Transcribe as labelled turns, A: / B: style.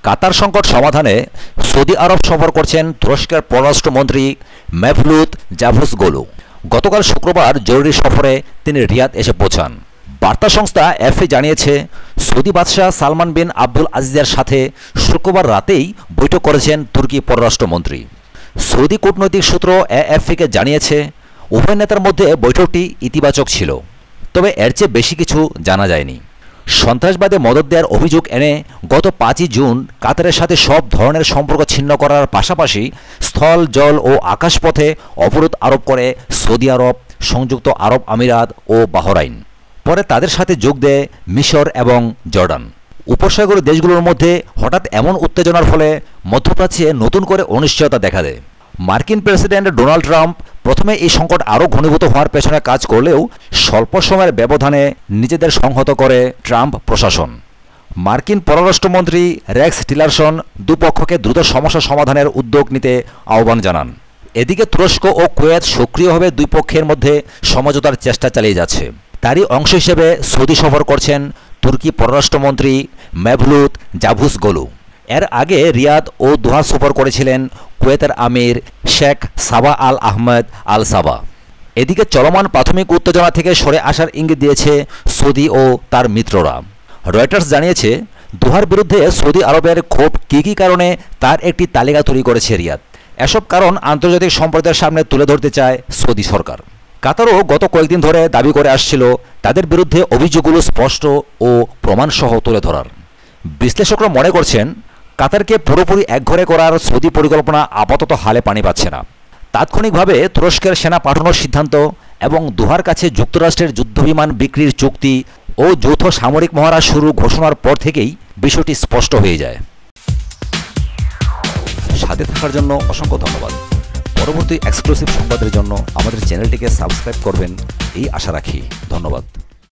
A: কাতার সংকট সমাধানে সৌদি আরব সফর করছেন তুরস্কের পররাষ্ট্রমন্ত্রী মেভলুত চাভুসওগলু। গতকাল শুক্রবার জরুরি সফরে তিনি রিয়াদ এসে পৌঁছান। বার্তা সংস্থা এফপি জানিয়েছে, সৌদি বাদশাহ সালমান বিন আব্দুল আজিজের সাথে শুক্রবার রাতেই বৈঠক করেছেন তুর্কি পররাষ্ট্রমন্ত্রী। সৌদি কূটনৈতিক সূত্র এএফপিকে জানিয়েছে, উভয় নেতার মধ্যে বৈঠকটি ইতিবাচক ছিল, তবে এর চেয়ে বেশি কিছু জানা যায়নি। সন্ত্রাসবাদে মদদ দেওয়ার অভিযোগ এনে গত 5ই জুন কাতারের সাথে সব ধরনের সম্পর্ক ছিন্ন করার পাশাপাশি স্থল, জল ও আকাশপথে অবরোধ আরোপ করে সৌদি আরব, সংযুক্ত আরব আমিরাত ও বাহরাইন। পরে তাদের সাথে যোগ দেয় মিশর এবং জর্ডান। উপসাগরীয় দেশগুলোর মধ্যে হঠাৎ এমন উত্তেজনার ফলে মধ্যপ্রাচ্যে নতুন করে অনিশ্চয়তা দেখা দেয়। মার্কিন প্রেসিডেন্ট ডোনাল্ড ট্রাম্প প্রথমে এই সংকট আরও ঘনীভূত হওয়ার পেছনে কাজ করলেও স্বল্প সময়ের ব্যবধানে নিজেদের সংহত করে ট্রাম্প প্রশাসন। মার্কিন পররাষ্ট্রমন্ত্রী রেক্স টিলারসন দুপক্ষকে দ্রুত সমস্যা সমাধানের উদ্যোগ নিতে আহ্বান জানান। এদিকে তুরস্ক ও কুয়েত সক্রিয়ভাবে দুই পক্ষের মধ্যে সমঝোতার চেষ্টা চালিয়ে যাচ্ছে। তারই অংশ হিসেবে সৌদি সফর করছেন তুর্কি পররাষ্ট্রমন্ত্রী মেভলুত চাভুসওগলু। এর আগে রিয়াদ ও দোহা সফর করেছিলেন কুয়েতের আমির শেখ সাবা আল আহমেদ আল সাবা। এদিকে চলমান প্রাথমিক উত্তেজনা থেকে সরে আসার ইঙ্গিত দিয়েছে সৌদি ও তার মিত্ররা। রয়টার্স জানিয়েছে, দোহার বিরুদ্ধে সৌদি আরবের ক্ষোভ কী কারণে তার একটি তালিকা তৈরি করেছে রিয়াদ। এসব কারণ আন্তর্জাতিক সম্প্রদায়ের সামনে তুলে ধরতে চায় সৌদি সরকার। কাতারও গত কয়েকদিন ধরে দাবি করে আসছিল তাদের বিরুদ্ধে অভিযোগগুলো স্পষ্ট ও প্রমাণসহ তুলে ধরার। বিশ্লেষকরা মনে করছেন, কাতারকে পুরোপুরি একঘরে করার সৌদি পরিকল্পনা আপাতত হালে পানি পাচ্ছে না। তাৎক্ষণিকভাবে তুরস্কের সেনা পাঠানোর সিদ্ধান্ত এবং দোহার কাছে যুক্তরাষ্ট্রের যুদ্ধবিমান বিক্রির চুক্তি ও যৌথ সামরিক মহড়া শুরু ঘোষণার পর থেকেই বিষয়টি স্পষ্ট হয়ে যায়। সাথে থাকার জন্য অসংখ্য ধন্যবাদ। পরবর্তী এক্সক্লুসিভ সংবাদের জন্য আমাদের চ্যানেলটিকে সাবস্ক্রাইব করবেন এই আশা রাখি। ধন্যবাদ।